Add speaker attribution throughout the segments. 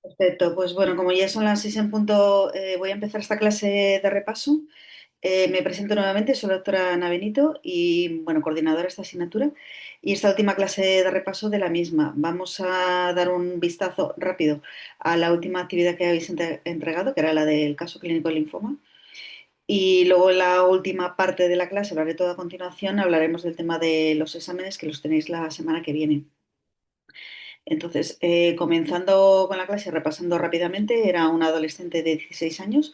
Speaker 1: Perfecto, pues bueno, como ya son las 6 en punto, voy a empezar esta clase de repaso. Me presento nuevamente, soy la doctora Ana Benito y, bueno, coordinadora de esta asignatura. Y esta última clase de repaso de la misma. Vamos a dar un vistazo rápido a la última actividad que habéis entregado, que era la del caso clínico del linfoma. Y luego en la última parte de la clase, hablaré todo a continuación, hablaremos del tema de los exámenes que los tenéis la semana que viene. Entonces, comenzando con la clase, repasando rápidamente, era una adolescente de 16 años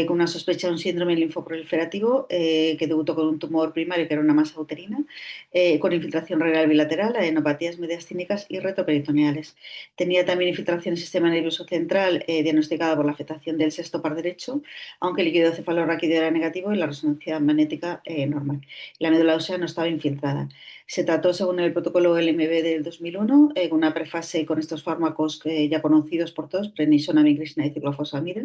Speaker 1: con una sospecha de un síndrome linfoproliferativo que debutó con un tumor primario que era una masa uterina, con infiltración renal bilateral, adenopatías mediastínicas y retroperitoneales. Tenía también infiltración en el sistema nervioso central diagnosticada por la afectación del sexto par derecho, aunque el líquido cefalorraquídeo era negativo y la resonancia magnética normal. La médula ósea no estaba infiltrada. Se trató según el protocolo LMB del 2001, con una prefase con estos fármacos ya conocidos por todos, prednisona, vincristina y ciclofosfamida,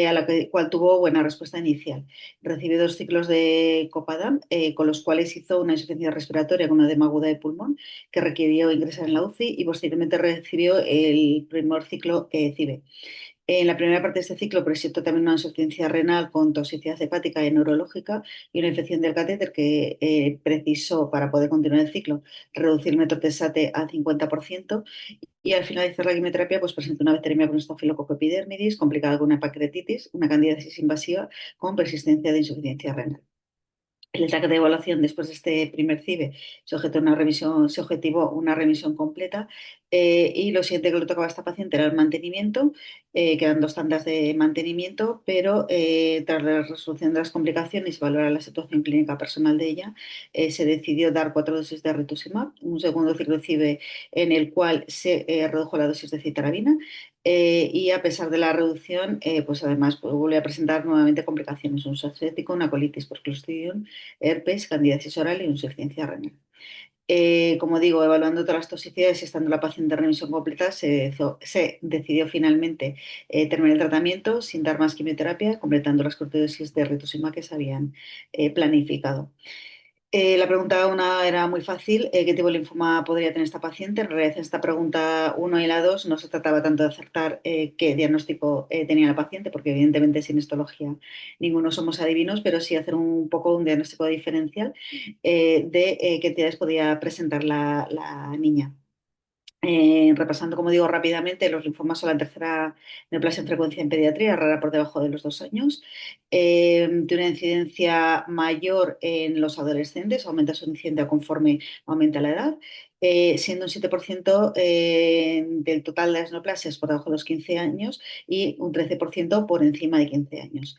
Speaker 1: a la cual tuvo buena respuesta inicial. Recibió 2 ciclos de Copadam, con los cuales hizo una insuficiencia respiratoria con una edema aguda de pulmón que requirió ingresar en la UCI y posteriormente recibió el primer ciclo CIBE. En la primera parte de este ciclo presentó también una insuficiencia renal con toxicidad hepática y neurológica y una infección del catéter que precisó, para poder continuar el ciclo, reducir el metotrexate al 50%. Y al finalizar la quimioterapia, pues presentó una bacteriemia con estafilococo epidermidis, complicada con una pancreatitis, una candidiasis invasiva con persistencia de insuficiencia renal. El ataque de evaluación después de este primer CIBE se objetivó una remisión completa y lo siguiente que le tocaba a esta paciente era el mantenimiento, quedan 2 tandas de mantenimiento, pero tras la resolución de las complicaciones y valorar la situación clínica personal de ella, se decidió dar 4 dosis de rituximab, un segundo ciclo CIBE en el cual se redujo la dosis de citarabina y a pesar de la reducción, pues además pues, vuelve a presentar nuevamente complicaciones, un sepsético, una colitis por Clostridium, herpes, candidiasis oral y insuficiencia renal. Como digo, evaluando todas las toxicidades y estando la paciente en remisión completa, se decidió finalmente terminar el tratamiento sin dar más quimioterapia, completando las corticoides de rituximab que se habían planificado. La pregunta una era muy fácil, ¿qué tipo de linfoma podría tener esta paciente? En realidad, en esta pregunta uno y la 2 no se trataba tanto de acertar qué diagnóstico tenía la paciente, porque evidentemente sin histología ninguno somos adivinos, pero sí hacer un poco un diagnóstico diferencial de qué entidades podía presentar la niña. Repasando, como digo, rápidamente, los linfomas son la tercera neoplasia en frecuencia en pediatría, rara por debajo de los 2 años. Tiene una incidencia mayor en los adolescentes, aumenta su incidencia conforme aumenta la edad, siendo un 7% del total de las neoplasias por debajo de los 15 años y un 13% por encima de 15 años.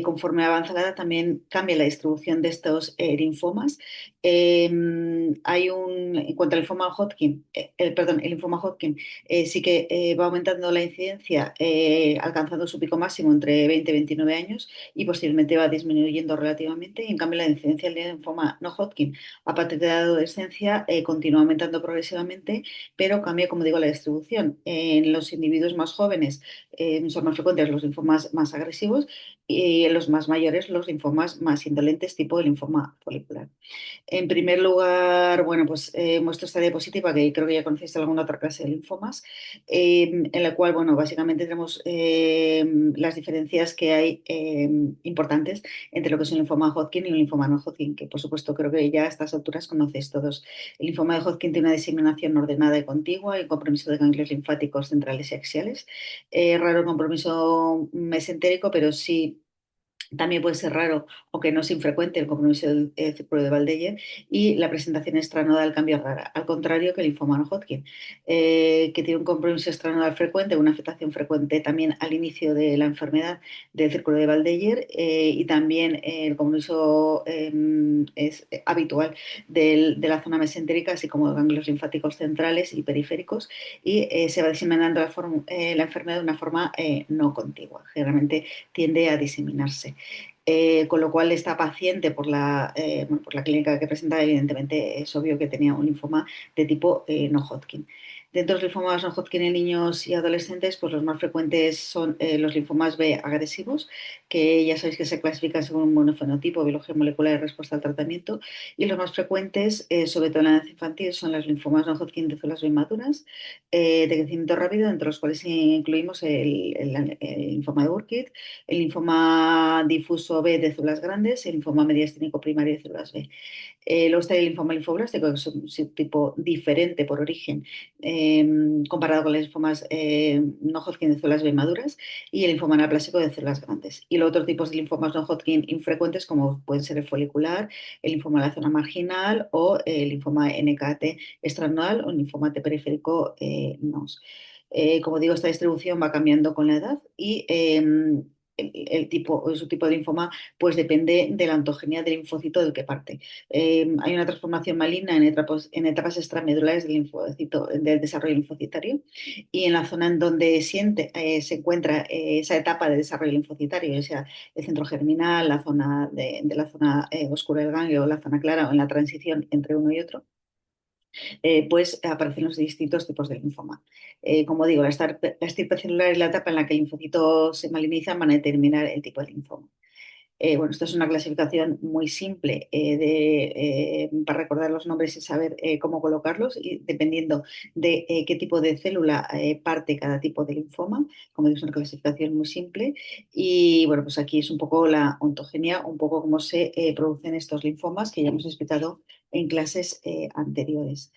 Speaker 1: Conforme avanza la edad, también cambia la distribución de estos linfomas. En cuanto al linfoma Hodgkin, perdón, el linfoma Hodgkin sí que va aumentando la incidencia, alcanzando su pico máximo entre 20 y 29 años y posteriormente va disminuyendo relativamente. Y en cambio, la incidencia del linfoma no Hodgkin a partir de la adolescencia continúa aumentando progresivamente, pero cambia, como digo, la distribución. En los individuos más jóvenes son más frecuentes los linfomas más agresivos y en los más mayores los linfomas más indolentes, tipo el linfoma folicular. En primer lugar, bueno, pues muestro esta diapositiva que creo que ya conocéis de alguna otra clase de linfomas, en la cual, bueno, básicamente tenemos las diferencias que hay importantes entre lo que es un linfoma Hodgkin y un linfoma no Hodgkin, que por supuesto creo que ya a estas alturas conocéis todos. El linfoma de Hodgkin tiene una diseminación ordenada y contigua y compromiso de ganglios linfáticos centrales y axiales. Raro el compromiso mesentérico, pero sí también puede ser raro, aunque no es infrecuente, el compromiso del círculo de Waldeyer y la presentación extranodal cambio rara, al contrario que el linfoma no Hodgkin, que tiene un compromiso extranodal frecuente, una afectación frecuente también al inicio de la enfermedad del círculo de Waldeyer y también el compromiso es habitual de la zona mesentérica, así como ganglios linfáticos centrales y periféricos, y se va diseminando la enfermedad de una forma no contigua. Generalmente tiende a diseminarse. Con lo cual, esta paciente, bueno, por la clínica que presentaba, evidentemente es obvio que tenía un linfoma de tipo no Hodgkin. Dentro de los linfomas no Hodgkin en niños y adolescentes, pues los más frecuentes son los linfomas B agresivos, que ya sabéis que se clasifican según un monofenotipo, biología molecular y respuesta al tratamiento. Y los más frecuentes, sobre todo en la edad infantil, son los linfomas no Hodgkin de células bien maduras, de crecimiento rápido, entre los cuales incluimos el linfoma de Burkitt, el linfoma difuso B de células grandes y el linfoma mediastínico primario de células B. Luego está el linfoma linfoblástico, que es un subtipo diferente por origen, eh, comparado con los linfomas no Hodgkin de células B maduras y el linfoma anaplásico de células grandes. Y los otros tipos de linfomas no Hodgkin infrecuentes, como pueden ser el folicular, el linfoma de la zona marginal o el linfoma NKT extranodal o el linfoma T periférico NOS. Como digo, esta distribución va cambiando con la edad y el tipo o su tipo de linfoma pues depende de la ontogenia del linfocito del que parte. Hay una transformación maligna en etapas extramedulares del linfocito, del desarrollo linfocitario y en la zona en donde se encuentra esa etapa de desarrollo linfocitario, o sea, el centro germinal, la zona de la zona oscura del ganglio, la zona clara o en la transición entre uno y otro, pues aparecen los distintos tipos de linfoma. Como digo, la estirpe celular es la etapa en la que el linfocito se maliniza, van a determinar el tipo de linfoma. Bueno, esto es una clasificación muy simple para recordar los nombres y saber cómo colocarlos, y dependiendo de qué tipo de célula parte cada tipo de linfoma. Como digo, es una clasificación muy simple. Y bueno, pues aquí es un poco la ontogenia, un poco cómo se producen estos linfomas que ya hemos explicado en clases anteriores.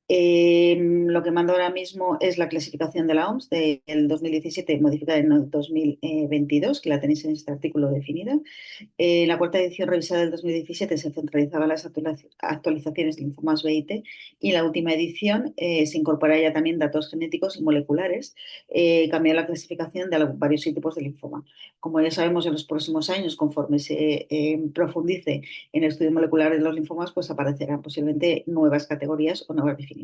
Speaker 1: Lo que mando ahora mismo es la clasificación de la OMS del 2017, modificada en el 2022, que la tenéis en este artículo definida. La cuarta edición revisada del 2017 se centralizaba en las actualizaciones de linfomas B y T, y en la última edición se incorpora ya también datos genéticos y moleculares, cambiando la clasificación de varios tipos de linfoma. Como ya sabemos, en los próximos años, conforme se profundice en el estudio molecular de los linfomas, pues aparecerán posiblemente nuevas categorías o nuevas definiciones.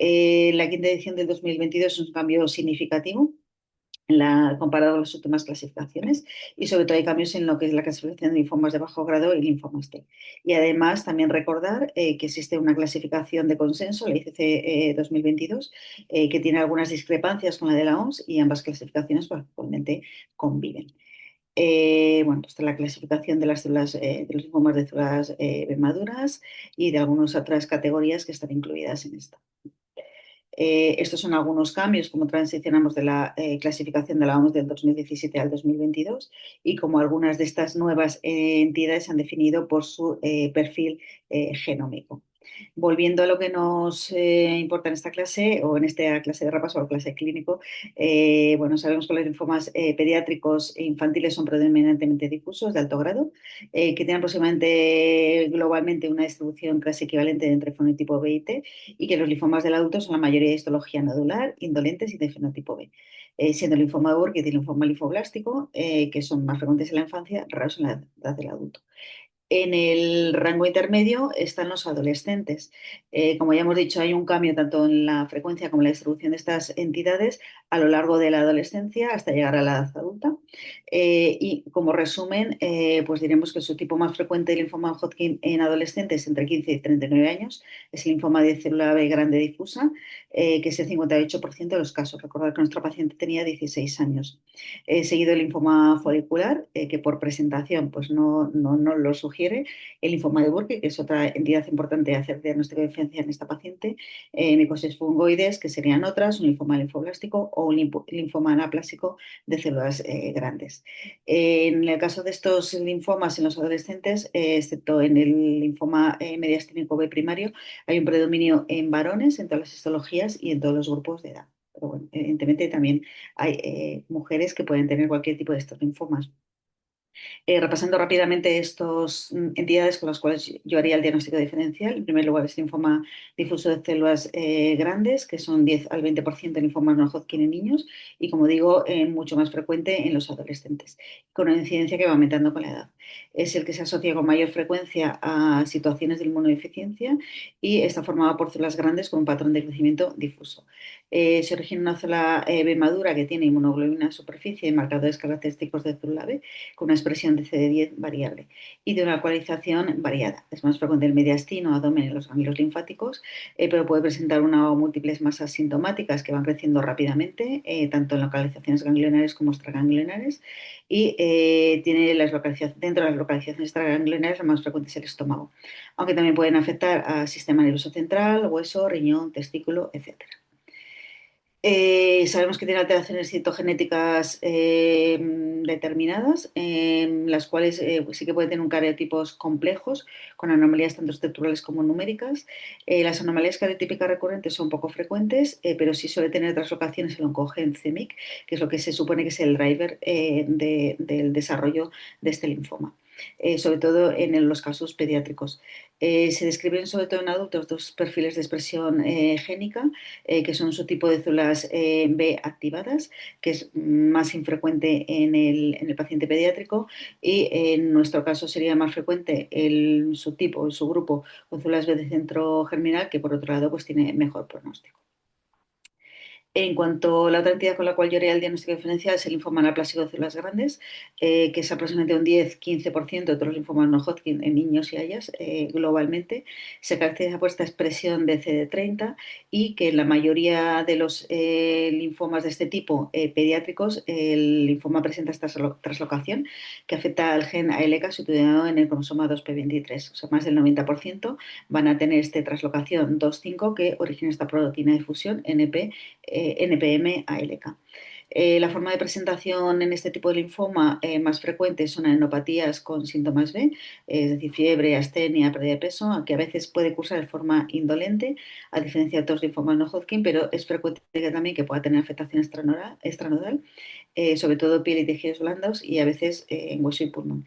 Speaker 1: La quinta edición del 2022 es un cambio significativo comparado con las últimas clasificaciones, y sobre todo hay cambios en lo que es la clasificación de linfomas de bajo grado y linfomas T. Y además también recordar que existe una clasificación de consenso, la ICC 2022, que tiene algunas discrepancias con la de la OMS, y ambas clasificaciones pues, actualmente conviven. Bueno, pues está la clasificación de las células, de los linfomas de células maduras y de algunas otras categorías que están incluidas en esta. Estos son algunos cambios, como transicionamos de la clasificación de la OMS del 2017 al 2022, y como algunas de estas nuevas entidades se han definido por su perfil genómico. Volviendo a lo que nos importa en esta clase o en esta clase de repaso o clase clínico, bueno, sabemos que los linfomas pediátricos e infantiles son predominantemente difusos de alto grado, que tienen aproximadamente globalmente una distribución casi equivalente entre fenotipo B y T, y que los linfomas del adulto son la mayoría de histología nodular, indolentes y de fenotipo B, siendo el linfoma de Burkitt y el linfoma linfoblástico, que son más frecuentes en la infancia, raros en la edad del adulto. En el rango intermedio están los adolescentes. Como ya hemos dicho, hay un cambio tanto en la frecuencia como en la distribución de estas entidades a lo largo de la adolescencia hasta llegar a la edad adulta. Y como resumen, pues diremos que su tipo más frecuente de linfoma Hodgkin en adolescentes entre 15 y 39 años es el linfoma de célula B grande difusa, que es el 58% de los casos. Recordad que nuestra paciente tenía 16 años. Seguido el linfoma folicular, que por presentación pues no lo sugiere, el linfoma de Burkitt, que es otra entidad importante de hacer diagnóstico de diferencia en esta paciente, micosis fungoides, que serían otras, un linfoma linfoblástico o un linfoma anaplásico de células grandes. En el caso de estos linfomas en los adolescentes, excepto en el linfoma mediastínico B primario, hay un predominio en varones en todas las histologías y en todos los grupos de edad. Pero bueno, evidentemente también hay mujeres que pueden tener cualquier tipo de estos linfomas. Repasando rápidamente estas entidades con las cuales yo haría el diagnóstico diferencial. En primer lugar, es linfoma difuso de células grandes, que son 10 al 20% de linfomas no Hodgkin en niños, y como digo, mucho más frecuente en los adolescentes, con una incidencia que va aumentando con la edad. Es el que se asocia con mayor frecuencia a situaciones de inmunodeficiencia y está formado por células grandes con un patrón de crecimiento difuso. Se origina en una célula B madura que tiene inmunoglobulina en superficie y marcadores característicos de célula B con una expresión de CD10 variable y de una localización variada. Es más frecuente el mediastino, abdomen y los ganglios linfáticos, pero puede presentar una o múltiples masas sintomáticas que van creciendo rápidamente, tanto en localizaciones ganglionares como extraganglionares, y tiene dentro de las localizaciones extraganglionares la más frecuente es el estómago, aunque también pueden afectar al sistema nervioso central, hueso, riñón, testículo, etc. Sabemos que tiene alteraciones citogenéticas determinadas, las cuales pues sí que pueden tener un cariotipos complejos, con anomalías tanto estructurales como numéricas. Las anomalías cariotípicas recurrentes son poco frecuentes, pero sí suele tener translocaciones el oncogen CEMIC, que es lo que se supone que es el driver del desarrollo de este linfoma, sobre todo en los casos pediátricos. Se describen sobre todo en adultos dos perfiles de expresión génica, que son su tipo de células B activadas, que es más infrecuente en el paciente pediátrico, y en nuestro caso sería más frecuente el subtipo, el subgrupo con células B de centro germinal, que por otro lado pues tiene mejor pronóstico. En cuanto a la otra entidad con la cual yo haría el diagnóstico diferencial es el linfoma anaplásico de células grandes, que es aproximadamente un 10-15% de todos los linfomas no Hodgkin en niños y hayas globalmente. Se caracteriza por esta expresión de CD30 y que en la mayoría de los linfomas de este tipo pediátricos, el linfoma presenta esta traslocación que afecta al gen ALK situado en el cromosoma 2p23. O sea, más del 90% van a tener esta traslocación 2,5 que origina esta proteína de fusión NPM-ALK. La forma de presentación en este tipo de linfoma más frecuente son adenopatías con síntomas B, es decir, fiebre, astenia, pérdida de peso, que a veces puede cursar de forma indolente, a diferencia de otros linfomas no Hodgkin, pero es frecuente también que pueda tener afectación extranodal, sobre todo piel y tejidos blandos y a veces en hueso y pulmón,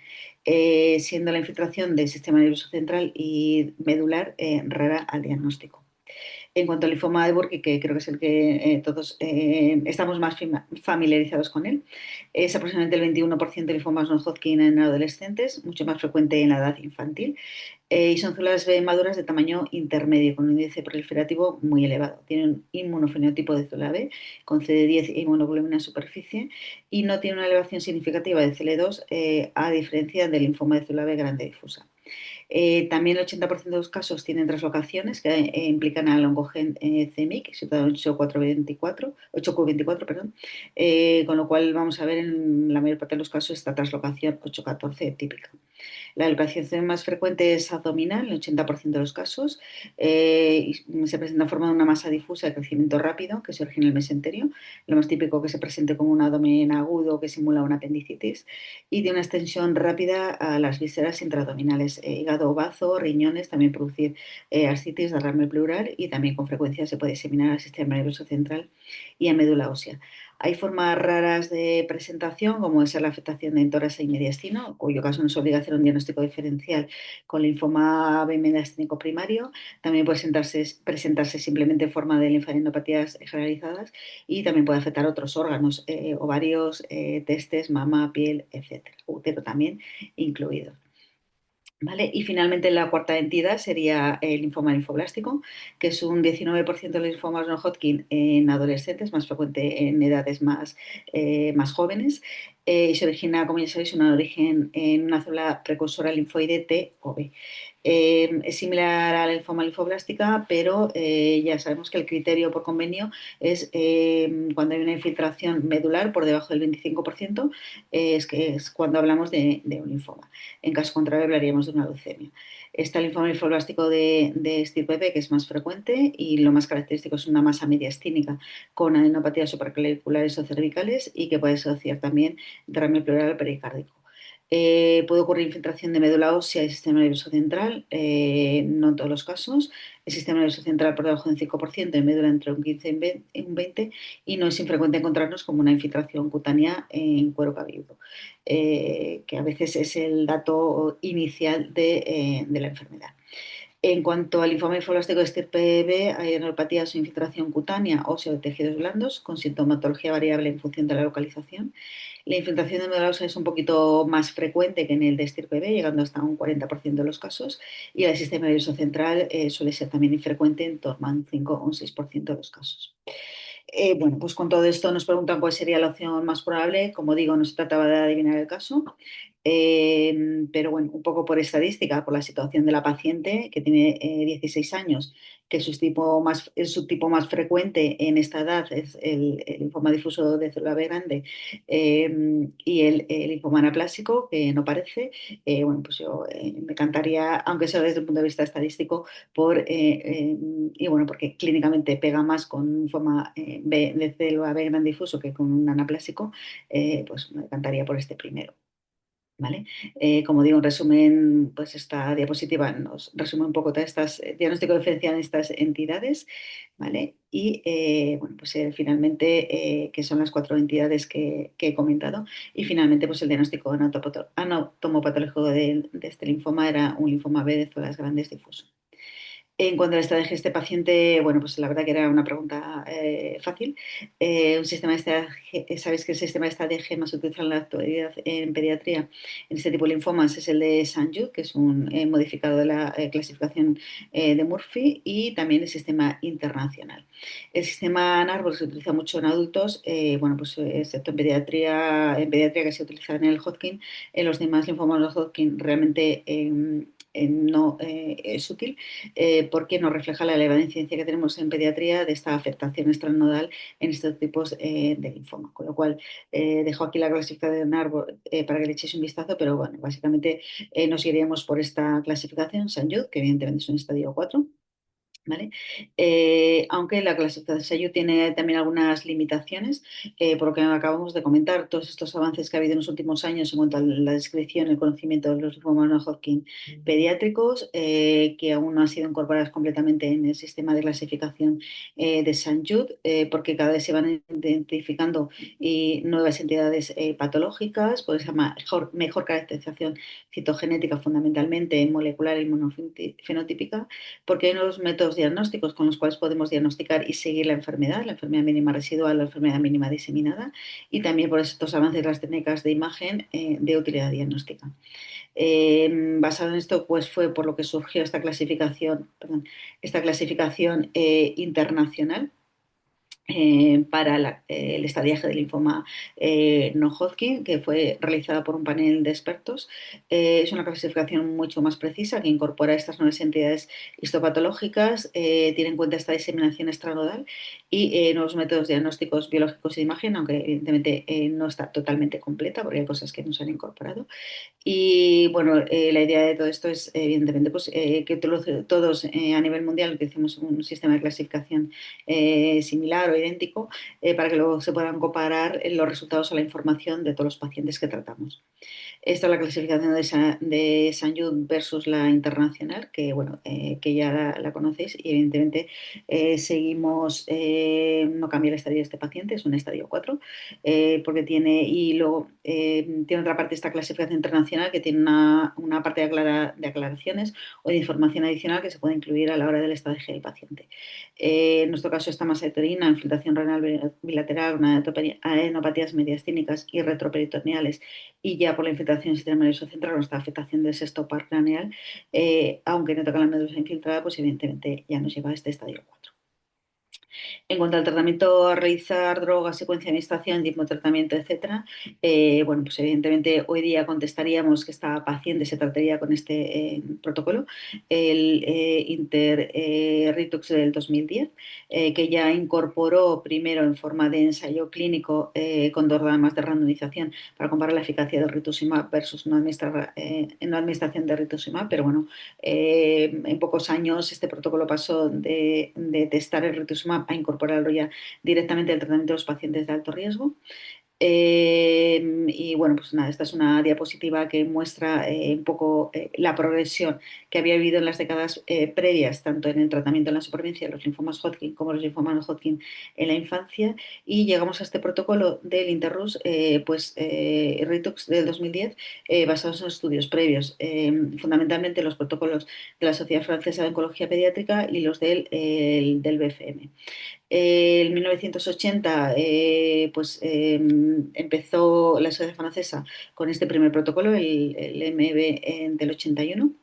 Speaker 1: siendo la infiltración del sistema nervioso central y medular rara al diagnóstico. En cuanto al linfoma de Burkitt, que creo que es el que todos estamos más familiarizados con él, es aproximadamente el 21% de linfomas no Hodgkin en adolescentes, mucho más frecuente en la edad infantil, y son células B maduras de tamaño intermedio, con un índice proliferativo muy elevado. Tienen un inmunofenotipo de célula B con CD10 e inmunoglobulina en superficie y no tiene una elevación significativa de CL2 a diferencia del linfoma de célula B grande difusa. También el 80% de los casos tienen translocaciones que implican al oncogen CMYC, situado en 8Q24, perdón, con lo cual vamos a ver en la mayor parte de los casos esta translocación 814 típica. La localización más frecuente es abdominal, en el 80% de los casos. Y se presenta en forma de una masa difusa de crecimiento rápido que se origina en el mesenterio. Lo más típico que se presente como un abdomen agudo que simula una apendicitis y de una extensión rápida a las vísceras intraabdominales, hígado, bazo, riñones, también producir ascitis, derrame pleural y también con frecuencia se puede diseminar al sistema nervioso central y a médula ósea. Hay formas raras de presentación, como es la afectación de tórax y mediastino, cuyo caso no es obliga a hacer un diagnóstico diferencial con linfoma B mediastínico primario. También puede presentarse simplemente en forma de linfadenopatías generalizadas y también puede afectar otros órganos, ovarios, testes, mama, piel, etcétera, útero también incluido. ¿Vale? Y finalmente la cuarta entidad sería el linfoma linfoblástico, que es un 19% de los linfomas no Hodgkin en adolescentes, más frecuente en edades más jóvenes, y se origina, como ya sabéis, un origen en una célula precursora linfoide T o B. Es similar a la linfoma linfoblástica, pero ya sabemos que el criterio por convenio es cuando hay una infiltración medular por debajo del 25%, es cuando hablamos de un linfoma. En caso contrario, hablaríamos de una leucemia. Está el linfoma linfoblástico de estirpe B, que es más frecuente y lo más característico es una masa mediastínica con adenopatías supraclaviculares o cervicales y que puede asociar también derrame pleural pericárdico. Puede ocurrir infiltración de médula ósea y sistema nervioso central, no en todos los casos. El sistema nervioso central por debajo del 5%, en médula entre un 15 y un 20%, y no es infrecuente encontrarnos como una infiltración cutánea en cuero cabelludo, que a veces es el dato inicial de la enfermedad. En cuanto al linfoma linfoblástico de estirpe B, hay neuropatías o infiltración cutánea ósea de tejidos blandos con sintomatología variable en función de la localización. La infiltración de médula ósea es un poquito más frecuente que en el de estirpe B, llegando hasta un 40% de los casos, y el sistema nervioso central suele ser también infrecuente, en torno a un 5 o un 6% de los casos. Bueno, pues con todo esto nos preguntan cuál sería la opción más probable. Como digo, no se trataba de adivinar el caso, pero bueno, un poco por estadística, por la situación de la paciente que tiene 16 años, que el subtipo más frecuente en esta edad es el linfoma difuso de célula B grande y el linfoma anaplásico, que no parece. Bueno, pues yo me encantaría, aunque sea desde el punto de vista estadístico, y bueno, porque clínicamente pega más con un linfoma B, de célula B gran difuso que con un anaplásico, pues me encantaría por este primero. ¿Vale? Como digo, en resumen, pues esta diapositiva nos resume un poco todas estas diagnóstico diferencial en estas entidades, ¿vale? Y bueno, pues finalmente, que son las cuatro entidades que he comentado, y finalmente, pues el diagnóstico anatomopatológico de este linfoma era un linfoma B de células grandes difuso. En cuanto a la estrategia de este paciente, bueno, pues la verdad que era una pregunta fácil. Un sistema de estrategia, sabéis que el sistema de estrategia más utilizado en la actualidad en pediatría en este tipo de linfomas es el de St. Jude, que es un modificado de la clasificación de Murphy, y también el sistema internacional. El sistema NARBOR se utiliza mucho en adultos, bueno, pues excepto en pediatría que se utiliza en el Hodgkin. En los demás linfomas de Hodgkin realmente no es útil, porque nos refleja la elevada incidencia que tenemos en pediatría de esta afectación extranodal en estos tipos de linfoma. Con lo cual, dejo aquí la clasificación de árbol para que le echéis un vistazo, pero bueno, básicamente nos iríamos por esta clasificación, St. Jude, que evidentemente es un estadio 4. ¿Vale? Aunque la clasificación de SAYU tiene también algunas limitaciones, por lo que acabamos de comentar, todos estos avances que ha habido en los últimos años en cuanto a la descripción y el conocimiento de los linfomas no Hodgkin pediátricos, que aún no han sido incorporadas completamente en el sistema de clasificación de St. Jude, porque cada vez se van identificando nuevas entidades patológicas, por esa mejor caracterización citogenética, fundamentalmente molecular y monofenotípica, porque hay nuevos métodos diagnósticos con los cuales podemos diagnosticar y seguir la enfermedad mínima residual, la enfermedad mínima diseminada, y también por estos avances de las técnicas de imagen de utilidad diagnóstica. Basado en esto, pues fue por lo que surgió esta clasificación internacional para el estadiaje del linfoma no Hodgkin, que fue realizada por un panel de expertos. Es una clasificación mucho más precisa que incorpora estas nuevas entidades histopatológicas, tiene en cuenta esta diseminación extranodal y nuevos métodos diagnósticos biológicos de imagen, aunque evidentemente no está totalmente completa porque hay cosas que no se han incorporado. Y bueno, la idea de todo esto es, evidentemente, pues, que todos a nivel mundial utilicemos un sistema de clasificación similar o idéntico, para que luego se puedan comparar los resultados a la información de todos los pacientes que tratamos. Esta es la clasificación de St. Jude versus la internacional, que bueno, que ya la conocéis, y evidentemente seguimos, no cambia el estadio de este paciente, es un estadio 4, porque y luego tiene otra parte esta clasificación internacional que tiene una parte de aclaraciones o de información adicional que se puede incluir a la hora del estadio del paciente. En nuestro caso está más heterina, infiltración renal bilateral, una adenopatías mediastínicas y retroperitoneales, y ya por la infiltración del sistema nervioso central o esta afectación del sexto par craneal, aunque no toca la medusa infiltrada, pues evidentemente ya nos lleva a este estadio 4. En cuanto al tratamiento a realizar, drogas, secuencia de administración, tipo de tratamiento, etcétera, bueno, pues evidentemente hoy día contestaríamos que esta paciente se trataría con este protocolo, el Inter-Ritux del 2010, que ya incorporó primero en forma de ensayo clínico con 2 ramas de randomización para comparar la eficacia del rituximab versus no administración de rituximab, pero bueno, en pocos años este protocolo pasó de testar el rituximab a incorporarlo ya directamente al tratamiento de los pacientes de alto riesgo. Y bueno, pues nada, esta es una diapositiva que muestra un poco la progresión que había habido en las décadas previas, tanto en el tratamiento en la supervivencia de los linfomas Hodgkin como los linfomas no Hodgkin en la infancia. Y llegamos a este protocolo del Interrus, Ritux del 2010, basados en estudios previos, fundamentalmente los protocolos de la Sociedad Francesa de Oncología Pediátrica y los del BFM. En 1980 empezó la Sociedad Francesa con este primer protocolo, el MB del 81,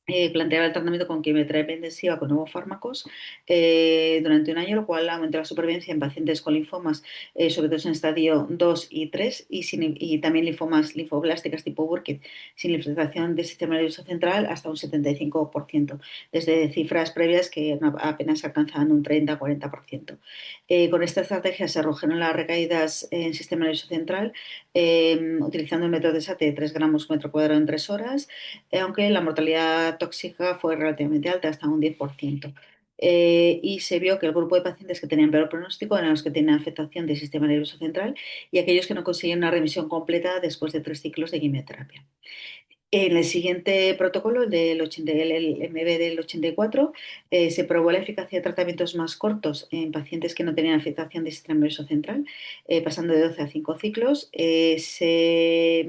Speaker 1: planteaba el tratamiento con quimioterapia intensiva con nuevos fármacos durante un año, lo cual aumentó la supervivencia en pacientes con linfomas, sobre todo en estadio 2 y 3, y también linfomas linfoblásticas tipo Burkitt, sin infiltración del sistema nervioso central hasta un 75%, desde cifras previas que apenas alcanzaban un 30-40%. Con esta estrategia se redujeron las recaídas en el sistema nervioso central, utilizando el método de SAT de 3 gramos por metro cuadrado en 3 horas, aunque la mortalidad tóxica fue relativamente alta, hasta un 10%. Y se vio que el grupo de pacientes que tenían peor pronóstico eran los que tenían afectación del sistema nervioso central y aquellos que no conseguían una remisión completa después de 3 ciclos de quimioterapia. En el siguiente protocolo, el MB del 84, se probó la eficacia de tratamientos más cortos en pacientes que no tenían afectación del sistema nervioso central, pasando de 12 a 5 ciclos. Se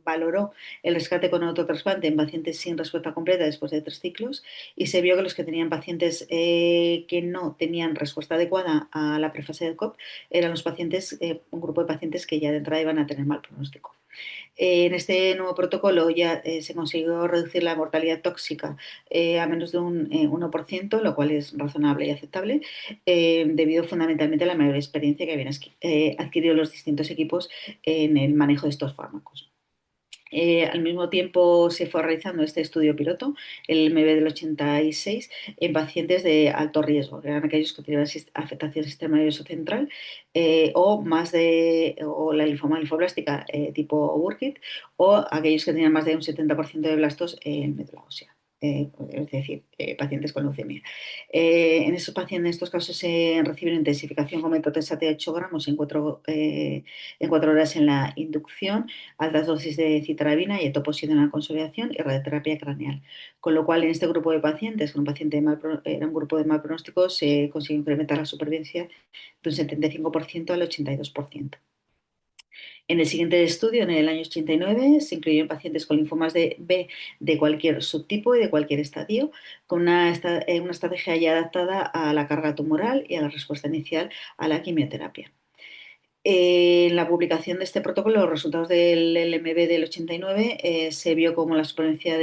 Speaker 1: valoró el rescate con autotrasplante en pacientes sin respuesta completa después de 3 ciclos, y se vio que los que tenían pacientes que no tenían respuesta adecuada a la prefase del COP eran los pacientes, un grupo de pacientes que ya de entrada iban a tener mal pronóstico. En este nuevo protocolo ya se consiguió reducir la mortalidad tóxica a menos de un 1%, lo cual es razonable y aceptable, debido fundamentalmente a la mayor experiencia que habían adquirido los distintos equipos en el manejo de estos fármacos. Al mismo tiempo se fue realizando este estudio piloto, el MB del 86, en pacientes de alto riesgo, que eran aquellos que tenían afectación del sistema nervioso central, o la linfoma linfoblástica tipo Burkitt, o aquellos que tenían más de un 70% de blastos en médula ósea. Es decir, pacientes con leucemia. En estos pacientes, en estos casos, se reciben intensificación con metotrexate de 8 gramos en 4 horas en la inducción, altas dosis de citarabina y etoposida en la consolidación y radioterapia craneal. Con lo cual, en este grupo de pacientes, con un paciente era un grupo de mal pronóstico, se consiguió incrementar la supervivencia de un 75% al 82%. En el siguiente estudio, en el año 89, se incluyeron pacientes con linfomas de B de cualquier subtipo y de cualquier estadio, con una estrategia ya adaptada a la carga tumoral y a la respuesta inicial a la quimioterapia. En la publicación de este protocolo, los resultados del LMB del 89, se vio como la supervivencia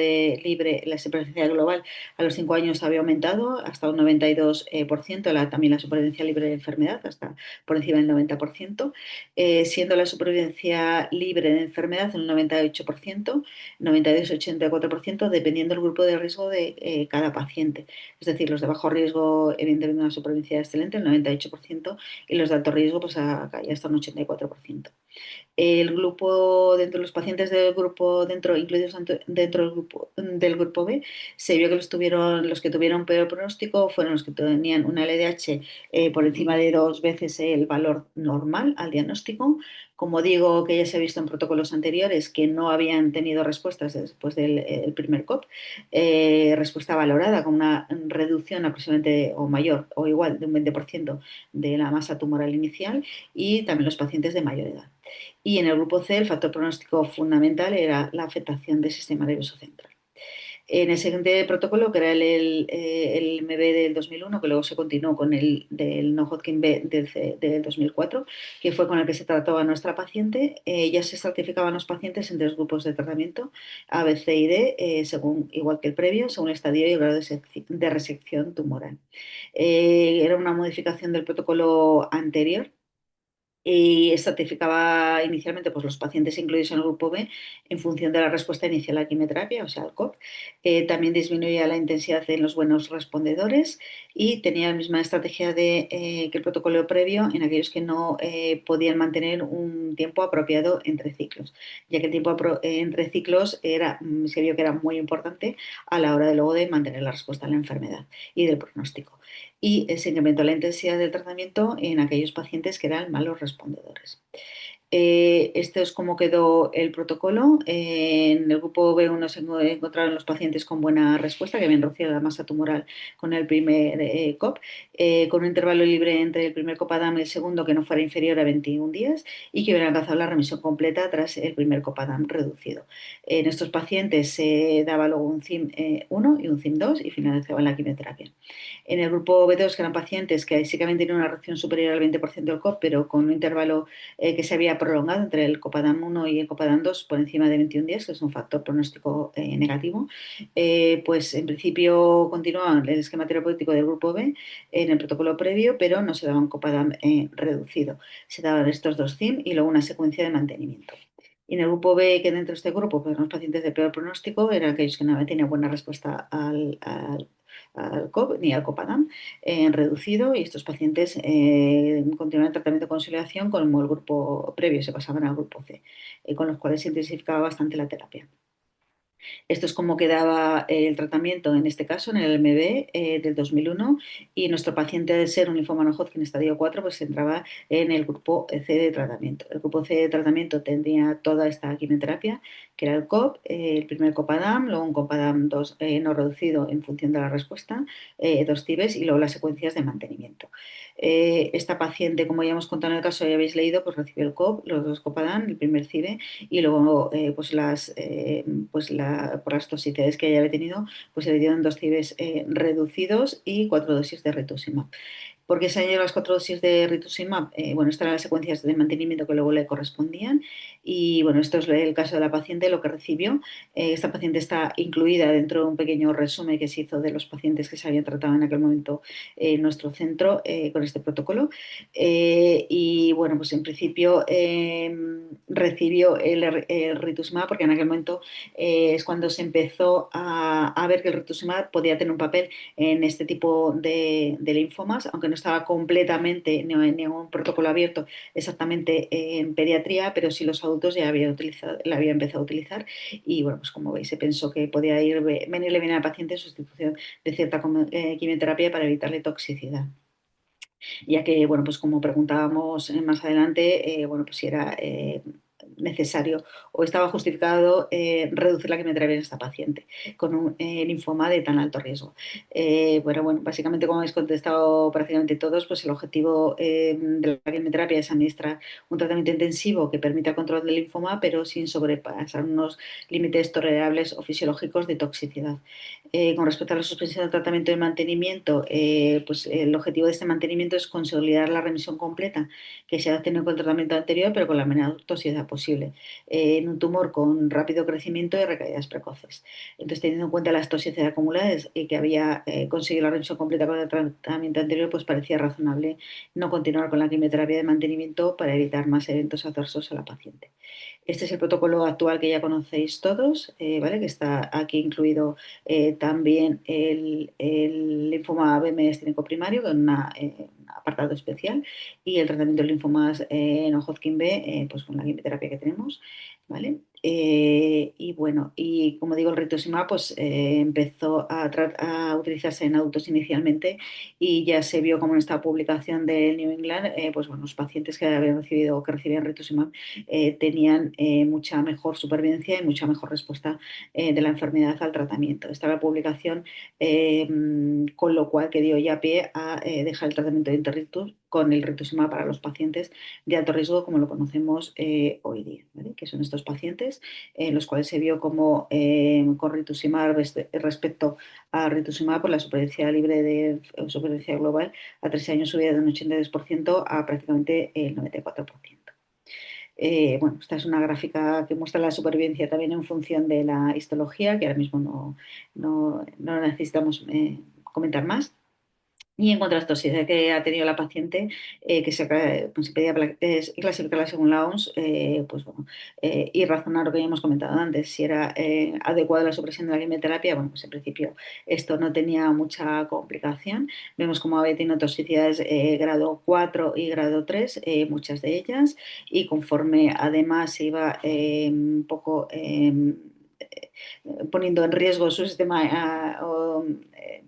Speaker 1: global a los 5 años había aumentado hasta un 92%, también la supervivencia libre de enfermedad hasta por encima del 90%, siendo la supervivencia libre de enfermedad en un 98%, 92-84%, dependiendo del grupo de riesgo de cada paciente. Es decir, los de bajo riesgo, evidentemente, una supervivencia excelente, el 98%, y los de alto riesgo, pues ya hasta un 84%. El grupo, dentro de los pacientes del grupo, incluidos dentro del grupo B, se vio que los que tuvieron peor pronóstico fueron los que tenían una LDH por encima de 2 veces el valor normal al diagnóstico. Como digo, que ya se ha visto en protocolos anteriores que no habían tenido respuestas después del el primer COP, respuesta valorada con una reducción aproximadamente o mayor o igual de un 20% de la masa tumoral inicial, y también los pacientes de mayor edad. Y en el grupo C, el factor pronóstico fundamental era la afectación del sistema nervioso central. En el siguiente protocolo, que era el MB del 2001, que luego se continuó con el del No-Hodgkin B del 2004, que fue con el que se trató a nuestra paciente, ya se estratificaban los pacientes en 3 grupos de tratamiento, A, B, C y D, según, igual que el previo, según el estadio y el grado de resección tumoral. Era una modificación del protocolo anterior, y estratificaba inicialmente, pues, los pacientes incluidos en el grupo B en función de la respuesta inicial a la quimioterapia, o sea, al COP. También disminuía la intensidad en los buenos respondedores, y tenía la misma estrategia que el protocolo previo en aquellos que no podían mantener un tiempo apropiado entre ciclos, ya que el tiempo entre ciclos se vio que era muy importante a la hora de luego de mantener la respuesta a la enfermedad y del pronóstico. Y se incrementó la intensidad del tratamiento en aquellos pacientes que eran malos respondedores. Este es cómo quedó el protocolo. En el grupo B1 se encontraron los pacientes con buena respuesta, que habían reducido la masa tumoral con el primer COP, con un intervalo libre entre el primer COPADAM y el segundo que no fuera inferior a 21 días, y que hubieran alcanzado la remisión completa tras el primer COPADAM reducido. En estos pacientes se daba luego un CIM-1 y un CIM-2 y finalizaba la quimioterapia. En el grupo B2, que eran pacientes que sí que habían tenido una reacción superior al 20% del COP, pero con un intervalo que se había prolongado entre el Copadam 1 y el Copadam 2 por encima de 21 días, que es un factor pronóstico negativo, pues en principio continuaban el esquema terapéutico del grupo B en el protocolo previo, pero no se daba un Copadam reducido. Se daban estos dos CIM y luego una secuencia de mantenimiento. Y en el grupo B, que dentro de este grupo, pues los pacientes de peor pronóstico eran aquellos que no tenían buena respuesta al COP ni al Copadam reducido, y estos pacientes continuaban el tratamiento de consolidación como el grupo previo, se pasaban al grupo C, con los cuales se intensificaba bastante la terapia. Esto es como quedaba el tratamiento en este caso, en el MB del 2001, y nuestro paciente de ser un linfoma no Hodgkin estadio 4 pues entraba en el grupo C de tratamiento. El grupo C de tratamiento tendría toda esta quimioterapia, que era el COP, el primer COPADAM, luego un COPADAM 2 no reducido en función de la respuesta, dos CIBES y luego las secuencias de mantenimiento. Esta paciente, como ya hemos contado en el caso, ya habéis leído, pues recibió el COP, los dos COPADAM, el primer CIBE y luego por las toxicidades que haya tenido, pues se le dieron dos CIBES reducidos y cuatro dosis de rituximab. ¿Por qué se han las cuatro dosis de rituximab? Bueno, estas eran las secuencias de mantenimiento que luego le correspondían y bueno, esto es el caso de la paciente, lo que recibió. Esta paciente está incluida dentro de un pequeño resumen que se hizo de los pacientes que se habían tratado en aquel momento en nuestro centro con este protocolo. Y bueno, pues en principio recibió el rituximab porque en aquel momento es cuando se empezó a ver que el rituximab podía tener un papel en este tipo de linfomas, aunque no estaba completamente ni en ningún protocolo abierto exactamente en pediatría, pero sí los adultos ya la había empezado a utilizar y bueno, pues como veis se pensó que podía venirle bien al paciente en sustitución de cierta quimioterapia para evitarle toxicidad, ya que, bueno, pues como preguntábamos más adelante, bueno, pues si era necesario o estaba justificado reducir la quimioterapia en esta paciente con un linfoma de tan alto riesgo. Bueno, básicamente como habéis contestado prácticamente todos, pues el objetivo de la quimioterapia es administrar un tratamiento intensivo que permita el control del linfoma, pero sin sobrepasar unos límites tolerables o fisiológicos de toxicidad. Con respecto a la suspensión del tratamiento de mantenimiento, pues el objetivo de este mantenimiento es consolidar la remisión completa que se ha obtenido con el tratamiento anterior, pero con la menor toxicidad posible, en un tumor con rápido crecimiento y recaídas precoces. Entonces, teniendo en cuenta las toxicidades acumuladas y que había conseguido la remisión completa con el tratamiento anterior, pues parecía razonable no continuar con la quimioterapia de mantenimiento para evitar más eventos adversos a la paciente. Este es el protocolo actual que ya conocéis todos, ¿vale? Que está aquí incluido también el linfoma B mediastínico primario con un apartado especial y el tratamiento de linfomas no Hodgkin B, pues con la quimioterapia que tenemos, ¿vale? Y bueno, y como digo, el rituximab pues empezó a utilizarse en adultos inicialmente y ya se vio como en esta publicación del New England, pues bueno, los pacientes que habían recibido o que recibían rituximab tenían mucha mejor supervivencia y mucha mejor respuesta de la enfermedad al tratamiento. Esta era la publicación, con lo cual que dio ya pie a dejar el tratamiento de interruptus con el rituximab para los pacientes de alto riesgo, como lo conocemos hoy día, ¿vale? Que son estos pacientes los cuales se vio como con rituximab respecto a rituximab por la supervivencia libre de supervivencia global a 3 años subida de un 82% a prácticamente el 94%. Bueno, esta es una gráfica que muestra la supervivencia también en función de la histología, que ahora mismo no necesitamos comentar más. Y en cuanto a la toxicidad que ha tenido la paciente, que pues, se pedía clasificarla según la OMS, pues bueno, y razonar lo que ya hemos comentado antes, si era adecuada la supresión de la quimioterapia, bueno, pues en principio esto no tenía mucha complicación. Vemos como había tenido toxicidades grado 4 y grado 3, muchas de ellas, y conforme además se iba un poco poniendo en riesgo su sistema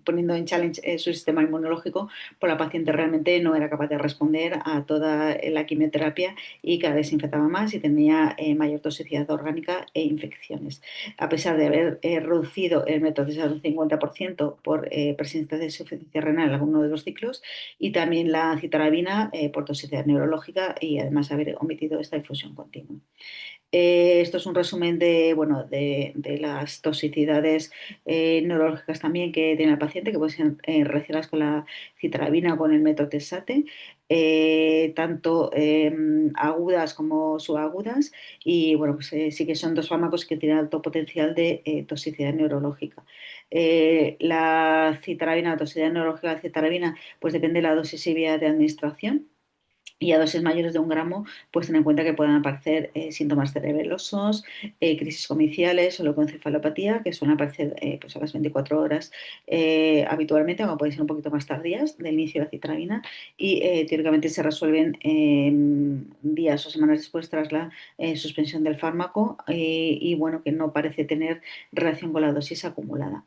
Speaker 1: poniendo en challenge su sistema inmunológico, pues la paciente realmente no era capaz de responder a toda la quimioterapia y cada vez se infectaba más y tenía mayor toxicidad orgánica e infecciones. A pesar de haber reducido el método de un 50% por presencia de insuficiencia renal en alguno de los ciclos y también la citarabina por toxicidad neurológica y además haber omitido esta infusión continua. Esto es un resumen de, bueno, de las toxicidades neurológicas también que tiene el paciente, que pueden ser relacionadas con la citarabina o con el metotrexate. tanto agudas como subagudas, y bueno, pues sí que son dos fármacos que tienen alto potencial de toxicidad neurológica. La citarabina, la toxicidad neurológica de la citarabina, pues depende de la dosis y vía de administración. Y a dosis mayores de 1 gramo, pues ten en cuenta que pueden aparecer síntomas cerebelosos, crisis comiciales o leucoencefalopatía, que suelen aparecer pues a las 24 horas habitualmente, aunque pueden ser un poquito más tardías del inicio de la citrabina, y teóricamente se resuelven días o semanas después tras la suspensión del fármaco, y bueno, que no parece tener relación con la dosis acumulada.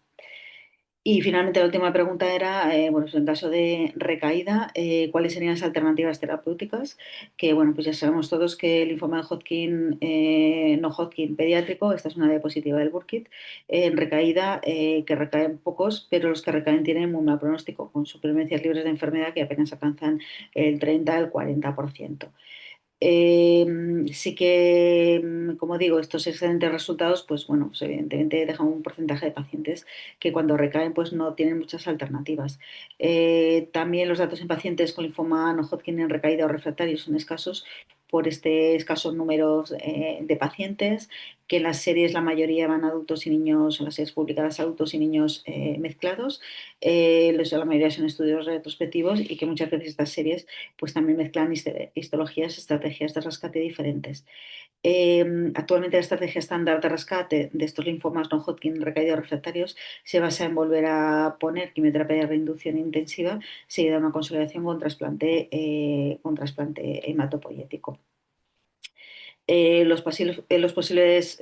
Speaker 1: Y finalmente la última pregunta era, bueno, pues en caso de recaída, ¿cuáles serían las alternativas terapéuticas? Que bueno, pues ya sabemos todos que el linfoma de Hodgkin, no Hodgkin pediátrico, esta es una diapositiva del Burkitt, en recaída, que recaen pocos, pero los que recaen tienen muy mal pronóstico, con supervivencias libres de enfermedad que apenas alcanzan el 30 al 40%. Eh, sí que, como digo, estos excelentes resultados, pues bueno, pues evidentemente dejan un porcentaje de pacientes que cuando recaen, pues no tienen muchas alternativas. También los datos en pacientes con linfoma no Hodgkin en recaída o refractarios son escasos por este escasos números de pacientes, que en las series la mayoría van adultos y niños, en las series publicadas adultos y niños mezclados, la mayoría son estudios retrospectivos y que muchas veces estas series pues también mezclan histologías, estrategias de rescate diferentes. Actualmente la estrategia estándar de rescate de estos linfomas no Hodgkin recaídos refractarios se basa en volver a poner quimioterapia de reinducción intensiva seguida de una consolidación con trasplante hematopoyético. Los posibles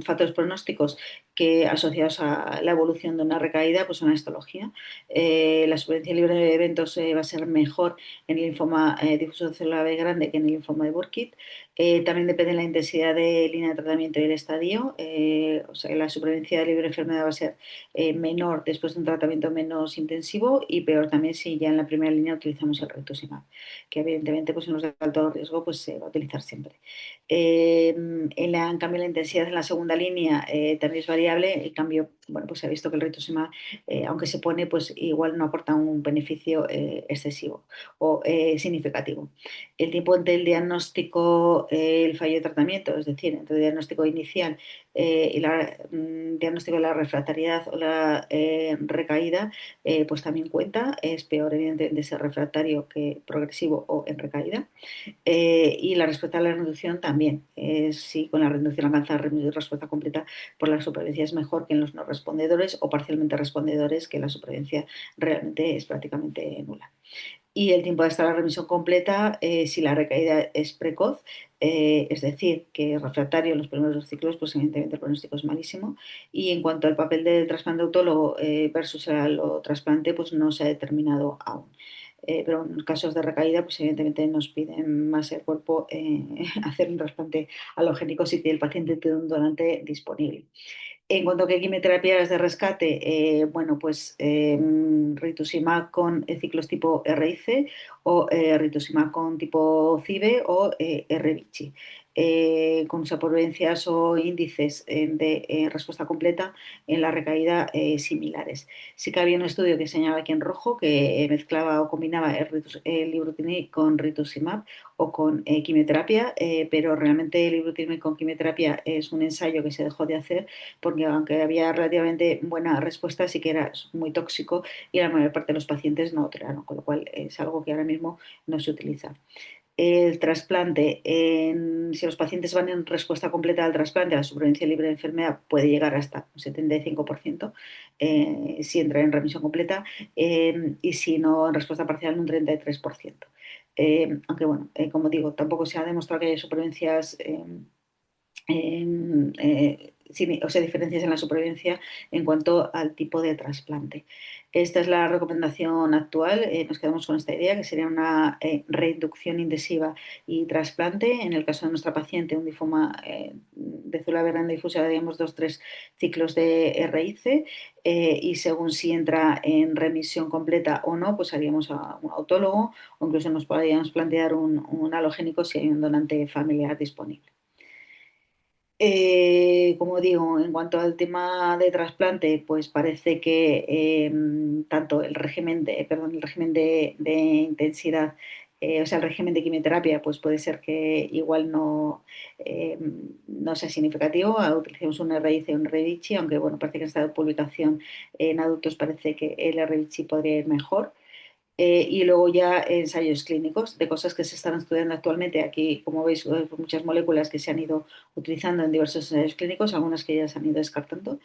Speaker 1: factores pronósticos que asociados a la evolución de una recaída pues son la histología. La supervivencia libre de eventos va a ser mejor en el linfoma difuso de célula B grande que en el linfoma de Burkitt. También depende de la intensidad de línea de tratamiento y el estadio. O sea, la supervivencia libre de enfermedad va a ser menor después de un tratamiento menos intensivo, y peor también si ya en la primera línea utilizamos el rituximab, que evidentemente pues en los de alto riesgo pues se va a utilizar siempre. En cambio, la intensidad en la segunda línea también es variable. En cambio, bueno, pues se ha visto que el rituximab, aunque se pone, pues igual no aporta un beneficio excesivo o significativo. El tiempo entre el diagnóstico, el fallo de tratamiento, es decir, entre el diagnóstico inicial y el diagnóstico de la refractariedad o la recaída, pues también cuenta. Es peor, evidentemente, ser refractario que progresivo o en recaída. Y la respuesta a la reducción también. Si con la reducción alcanza respuesta completa, por la supervivencia es mejor que en los no respondedores o parcialmente respondedores, que la supervivencia realmente es prácticamente nula. Y el tiempo de estar a la remisión completa, si la recaída es precoz, es decir, que es refractario en los primeros 2 ciclos, pues evidentemente el pronóstico es malísimo. Y en cuanto al papel del trasplante autólogo versus el trasplante, pues no se ha determinado aún. Pero en casos de recaída, pues evidentemente nos piden más el cuerpo hacer un trasplante alogénico si el paciente tiene un donante disponible. En cuanto a qué quimioterapias de rescate, bueno, pues rituximab con ciclos tipo RIC, o rituximab con tipo CIBE, o RVICI, con supervivencias o índices de respuesta completa en la recaída similares. Sí que había un estudio que señalaba aquí en rojo que mezclaba o combinaba el ibrutinib con rituximab o con quimioterapia, pero realmente el ibrutinib con quimioterapia es un ensayo que se dejó de hacer porque aunque había relativamente buena respuesta, sí que era muy tóxico y la mayor parte de los pacientes no toleraron, con lo cual es algo que ahora mismo no se utiliza. El trasplante, si los pacientes van en respuesta completa al trasplante, la supervivencia libre de enfermedad puede llegar hasta un 75%, si entra en remisión completa, y si no, en respuesta parcial, un 33%. Aunque bueno, como digo, tampoco se ha demostrado que hay supervivencias o sea, diferencias en la supervivencia en cuanto al tipo de trasplante. Esta es la recomendación actual. Nos quedamos con esta idea, que sería una reinducción intensiva y trasplante. En el caso de nuestra paciente, un linfoma de célula B grande difusa, haríamos 2 o 3 ciclos de RIC, y según si entra en remisión completa o no, pues haríamos a un autólogo, o incluso nos podríamos plantear un halogénico si hay un donante familiar disponible. Como digo, en cuanto al tema de trasplante, pues parece que tanto el régimen de intensidad o sea, el régimen de quimioterapia, pues puede ser que igual no sea significativo. Utilicemos un RIC o un RIVICI, aunque bueno, parece que en esta publicación en adultos parece que el RIVICI podría ir mejor. Y luego ya ensayos clínicos de cosas que se están estudiando actualmente. Aquí, como veis, muchas moléculas que se han ido utilizando en diversos ensayos clínicos, algunas que ya se han ido descartando.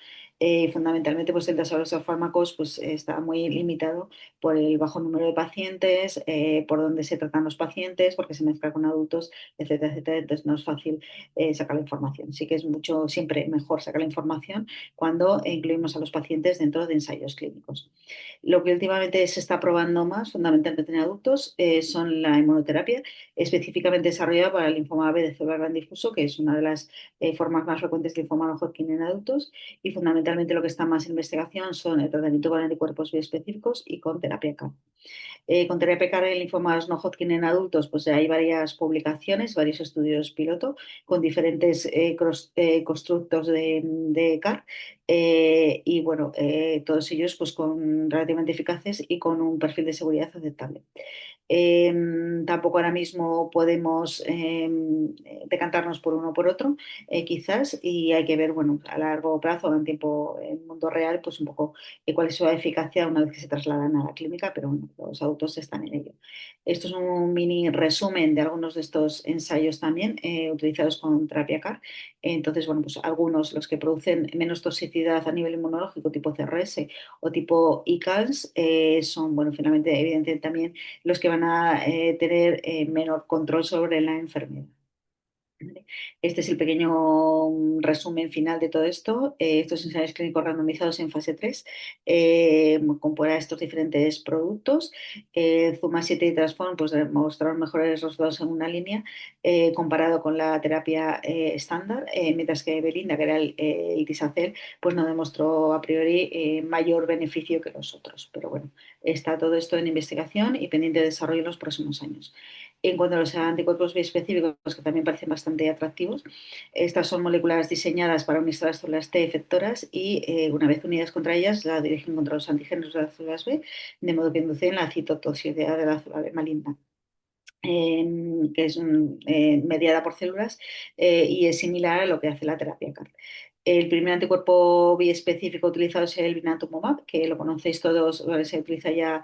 Speaker 1: Fundamentalmente, pues el desarrollo de estos fármacos pues, está muy limitado por el bajo número de pacientes, por dónde se tratan los pacientes, porque se mezcla con adultos, etcétera, etcétera. Entonces no es fácil sacar la información. Sí que es mucho, siempre mejor sacar la información cuando incluimos a los pacientes dentro de ensayos clínicos. Lo que últimamente se está probando más, fundamentalmente en adultos, son la inmunoterapia, específicamente desarrollada para el linfoma B de célula gran difuso, que es una de las formas más frecuentes de linfoma no Hodgkin en adultos, y fundamentalmente lo que está más en investigación son el tratamiento con anticuerpos biespecíficos y con terapia CAR. Con terapia CAR en linfomas no Hodgkin en adultos, pues hay varias publicaciones, varios estudios piloto con diferentes constructos de CAR y bueno, todos ellos pues con relativamente eficaces y con un perfil de seguridad aceptable. Eh, Tampoco ahora mismo podemos decantarnos por uno o por otro, quizás, y hay que ver, bueno, a largo plazo, en tiempo, en mundo real, pues un poco cuál es su eficacia una vez que se trasladan a la clínica, pero bueno, los adultos están en ello. Esto es un mini resumen de algunos de estos ensayos también utilizados con terapia CAR. Entonces, bueno, pues algunos, los que producen menos toxicidad a nivel inmunológico, tipo CRS o tipo ICANS, son, bueno, finalmente, evidentemente también los que van a tener menor control sobre la enfermedad. ¿Vale? Este es el pequeño resumen final de todo esto. Estos ensayos clínicos randomizados en fase 3 comparar estos diferentes productos. Zuma 7 y Transform pues, mostraron mejores resultados en una línea comparado con la terapia estándar, mientras que Belinda, que era el Tisacel, pues no demostró a priori mayor beneficio que los otros. Pero bueno, está todo esto en investigación y pendiente de desarrollo en los próximos años. En cuanto a los anticuerpos biespecíficos, que también parecen bastante atractivos, estas son moléculas diseñadas para unirse a las células T efectoras y, una vez unidas contra ellas, la dirigen contra los antígenos de las células B, de modo que inducen la citotoxicidad de la célula B maligna, que es mediada por células y es similar a lo que hace la terapia CAR. El primer anticuerpo biespecífico utilizado es el blinatumomab, que lo conocéis todos, se utiliza ya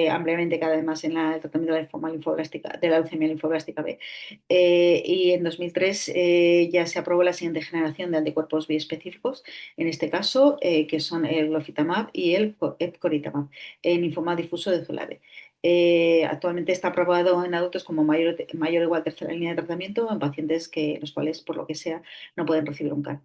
Speaker 1: ampliamente cada vez más en el tratamiento de la linfoma linfoblástica, de la leucemia linfoblástica B. Y en 2003 ya se aprobó la siguiente generación de anticuerpos biespecíficos, en este caso, que son el glofitamab y el epcoritamab, en linfoma difuso de célula B. Actualmente está aprobado en adultos como mayor o igual tercera línea de tratamiento en pacientes los cuales, por lo que sea, no pueden recibir un CAR.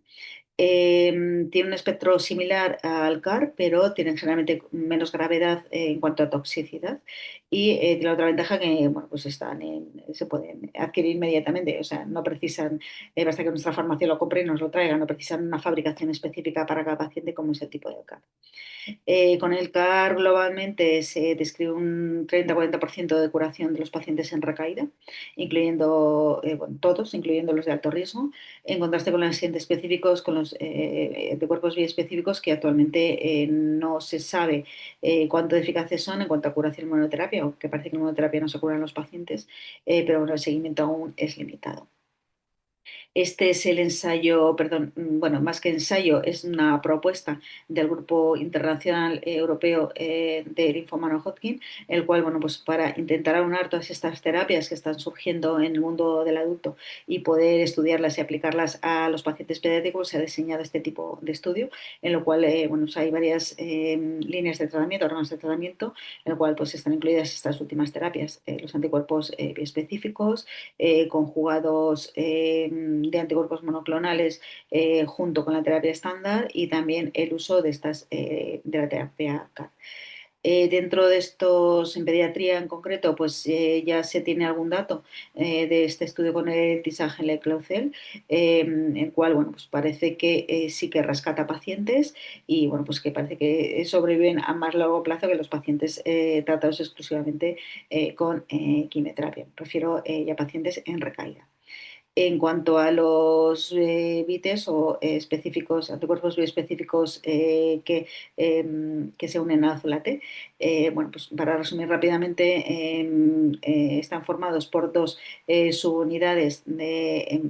Speaker 1: Tiene un espectro similar al CAR, pero tienen generalmente menos gravedad en cuanto a toxicidad y tiene la otra ventaja que bueno, pues se pueden adquirir inmediatamente, o sea, no precisan, basta que nuestra farmacia lo compre y nos lo traiga, no precisan una fabricación específica para cada paciente como es el tipo de CAR. Con el CAR globalmente se describe un 30-40% de curación de los pacientes en recaída, incluyendo bueno, todos, incluyendo los de alto riesgo, en contraste con los siguientes específicos, con los de cuerpos biespecíficos que actualmente no se sabe cuánto eficaces son en cuanto a curación inmunoterapia, o que parece que la inmunoterapia no se cura en los pacientes, pero bueno, el seguimiento aún es limitado. Este es el ensayo, perdón, bueno, más que ensayo, es una propuesta del Grupo Internacional Europeo de Linfoma no Hodgkin, el cual, bueno, pues para intentar aunar todas estas terapias que están surgiendo en el mundo del adulto y poder estudiarlas y aplicarlas a los pacientes pediátricos, se ha diseñado este tipo de estudio, en lo cual, bueno, pues hay varias líneas de tratamiento, ramas de tratamiento, en lo cual pues están incluidas estas últimas terapias, los anticuerpos biespecíficos, conjugados de anticuerpos monoclonales junto con la terapia estándar y también el uso de estas de la terapia CAR. Dentro de estos, en pediatría en concreto, pues ya se tiene algún dato de este estudio con el Tisagel Claucel, el cual, bueno, pues parece que sí que rescata pacientes y, bueno, pues que parece que sobreviven a más largo plazo que los pacientes tratados exclusivamente con quimioterapia. Prefiero ya pacientes en recaída. En cuanto a los BITES o específicos, anticuerpos bioespecíficos que se unen a Azulate, Bueno, pues para resumir rápidamente, están formados por dos subunidades de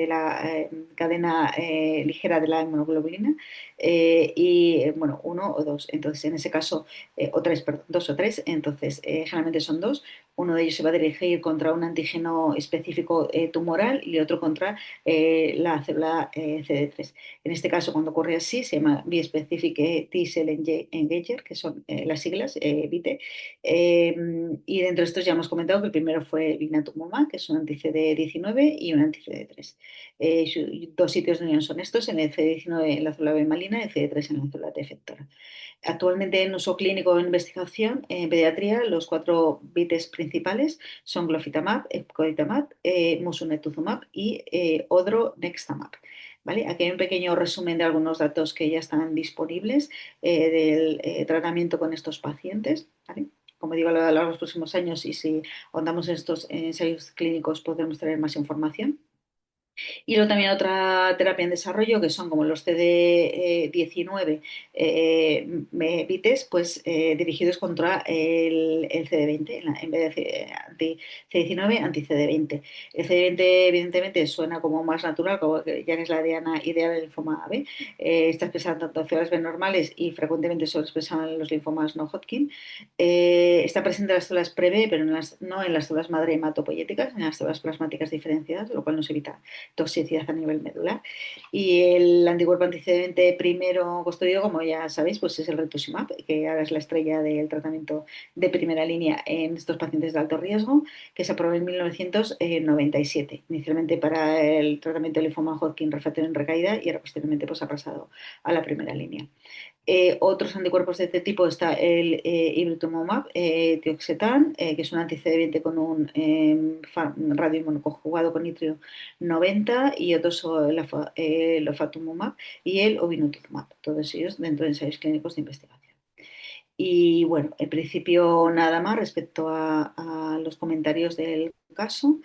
Speaker 1: la cadena ligera de la inmunoglobulina y, bueno, uno o dos. Entonces, en ese caso, o tres, perdón, dos o tres, entonces generalmente son dos. Uno de ellos se va a dirigir contra un antígeno específico tumoral y otro contra la célula CD3. En este caso, cuando ocurre así, se llama Bispecific T-Cell Engager, que son las siglas BITE. Y dentro de estos ya hemos comentado que el primero fue el Inatumumab, que es un anti-CD19 y un anti-CD3. Dos sitios de unión son estos, en el CD19 en la célula B malina y el CD3 en la célula T efectora. Actualmente en uso clínico en investigación en pediatría, los cuatro BITES principales son glofitamab, epcoritamab, mosunetuzumab y odronextamab. ¿Vale? Aquí hay un pequeño resumen de algunos datos que ya están disponibles del tratamiento con estos pacientes. ¿Vale? Como digo, a lo largo de los próximos años y si ahondamos en estos ensayos clínicos podremos tener más información. Y luego también otra terapia en desarrollo que son como los CD19 BITES, pues dirigidos contra el CD20, en vez de anti-CD19, anti-CD20. El CD20 evidentemente suena como más natural, como que ya que es la diana ideal del linfoma B. Está expresada tanto en células B normales y frecuentemente solo expresada en los linfomas no Hodgkin. Está presente en las células pre-B, pero no en las células madre hematopoyéticas, en las células plasmáticas diferenciadas, lo cual nos evita toxicidad a nivel medular. Y el anticuerpo anticedente primero construido, como ya sabéis, pues es el rituximab, que ahora es la estrella del tratamiento de primera línea en estos pacientes de alto riesgo, que se aprobó en 1997, inicialmente para el tratamiento del linfoma Hodgkin refractario en recaída y ahora posteriormente pues, ha pasado a la primera línea. Otros anticuerpos de este tipo está el ibritumumab, tioxetán, que es un anti-CD20 con un radioinmunoconjugado con nitrio 90 y otros son el ofatumumab y el obinutuzumab, todos ellos dentro de ensayos clínicos de investigación. Y bueno, en principio nada más respecto a los comentarios del caso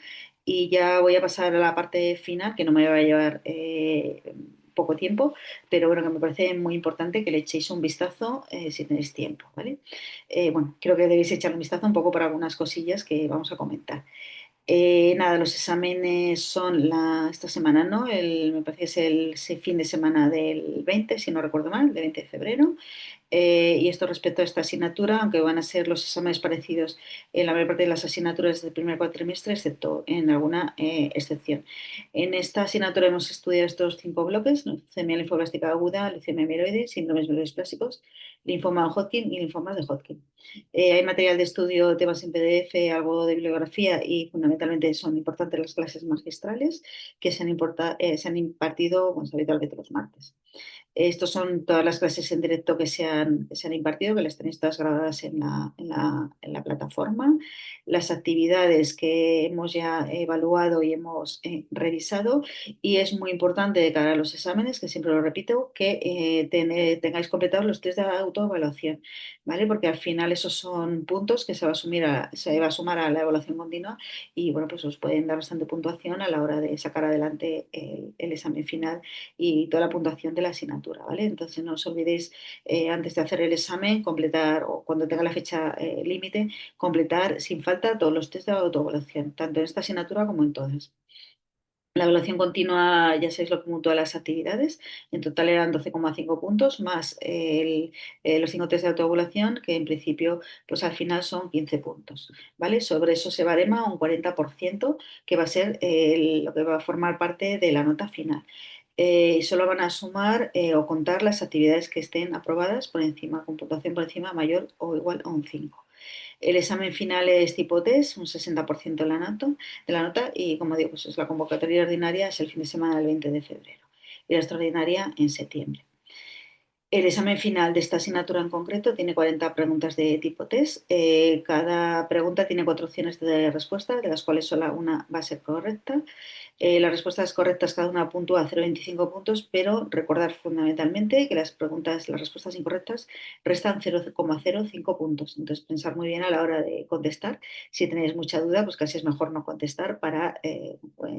Speaker 1: y ya voy a pasar a la parte final que no me va a llevar poco tiempo, pero bueno, que me parece muy importante que le echéis un vistazo si tenéis tiempo, ¿vale? Bueno, creo que debéis echar un vistazo un poco por algunas cosillas que vamos a comentar. Nada, los exámenes son esta semana, ¿no? Me parece que es ese fin de semana del 20, si no recuerdo mal, del 20 de febrero. Y esto respecto a esta asignatura, aunque van a ser los exámenes parecidos en la mayor parte de las asignaturas del primer cuatrimestre, excepto en alguna excepción. En esta asignatura hemos estudiado estos 5 bloques: ¿no? Leucemia linfoblástica aguda, leucemia mieloide, síndromes mieloides clásicos, linfoma Hodgkin y linfomas de Hodgkin. Hay material de estudio, temas en PDF, algo de bibliografía y fundamentalmente son importantes las clases magistrales que se han impartido pues, habitualmente los martes. Estos son todas las clases en directo que se han impartido, que las tenéis todas grabadas en la plataforma. Las actividades que hemos ya evaluado y hemos revisado. Y es muy importante de cara a los exámenes, que siempre lo repito, que tengáis completados los test de autoevaluación, ¿vale? Porque al final esos son puntos que se va a sumar a la evaluación continua y bueno, pues os pueden dar bastante puntuación a la hora de sacar adelante el examen final y toda la puntuación de la asignatura, ¿vale? Entonces no os olvidéis antes de hacer el examen, completar o cuando tenga la fecha límite, completar sin falta todos los test de autoevaluación, tanto en esta asignatura como en todas. La evaluación continua, ya sabéis lo que puntúa las actividades. En total eran 12,5 puntos, más los 5 test de autoevaluación, que en principio, pues al final son 15 puntos. ¿Vale? Sobre eso se barema un 40%, que va a ser lo que va a formar parte de la nota final. Y solo van a sumar o contar las actividades que estén aprobadas por encima, con puntuación por encima mayor o igual a un 5. El examen final es tipo test, un 60% de la nota y como digo, pues es la convocatoria ordinaria es el fin de semana del 20 de febrero y la extraordinaria en septiembre. El examen final de esta asignatura en concreto tiene 40 preguntas de tipo test. Cada pregunta tiene 4 opciones de respuesta, de las cuales solo una va a ser correcta. Las respuestas correctas cada una puntúa 0,25 puntos, pero recordar fundamentalmente que las respuestas incorrectas restan 0,05 puntos. Entonces, pensar muy bien a la hora de contestar. Si tenéis mucha duda, pues casi es mejor no contestar para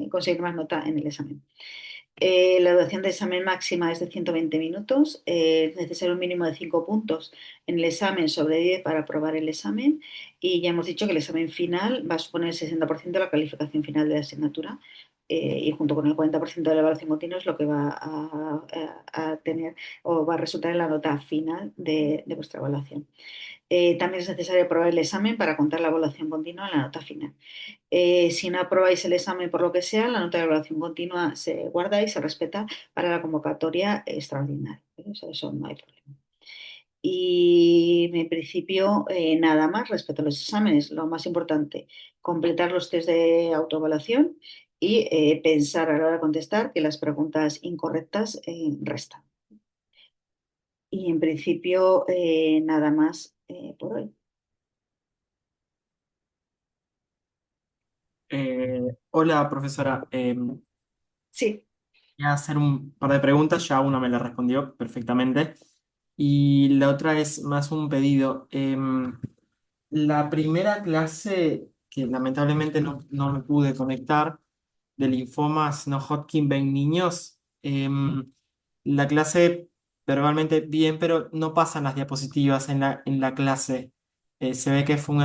Speaker 1: conseguir más nota en el examen. La duración de examen máxima es de 120 minutos. Es necesario un mínimo de 5 puntos en el examen sobre 10 para aprobar el examen. Y ya hemos dicho que el examen final va a suponer el 60% de la calificación final de la asignatura. Y junto con el 40% de la evaluación continua es lo que va a tener o va a resultar en la nota final de vuestra evaluación. También es necesario aprobar el examen para contar la evaluación continua en la nota final. Si no aprobáis el examen por lo que sea, la nota de evaluación continua se guarda y se respeta para la convocatoria extraordinaria. Eso no hay problema. Y en principio, nada más respecto a los exámenes. Lo más importante, completar los test de autoevaluación y pensar a la hora de contestar que las preguntas incorrectas restan. Y en principio, nada más por hoy.
Speaker 2: Hola, profesora.
Speaker 1: Sí,
Speaker 2: Voy a hacer un par de preguntas, ya una me la respondió perfectamente. Y la otra es más un pedido. La primera clase, que lamentablemente no me pude conectar, de linfomas no Hodgkin en niños, la clase verbalmente bien, pero no pasan las diapositivas en la clase. Se ve que fue un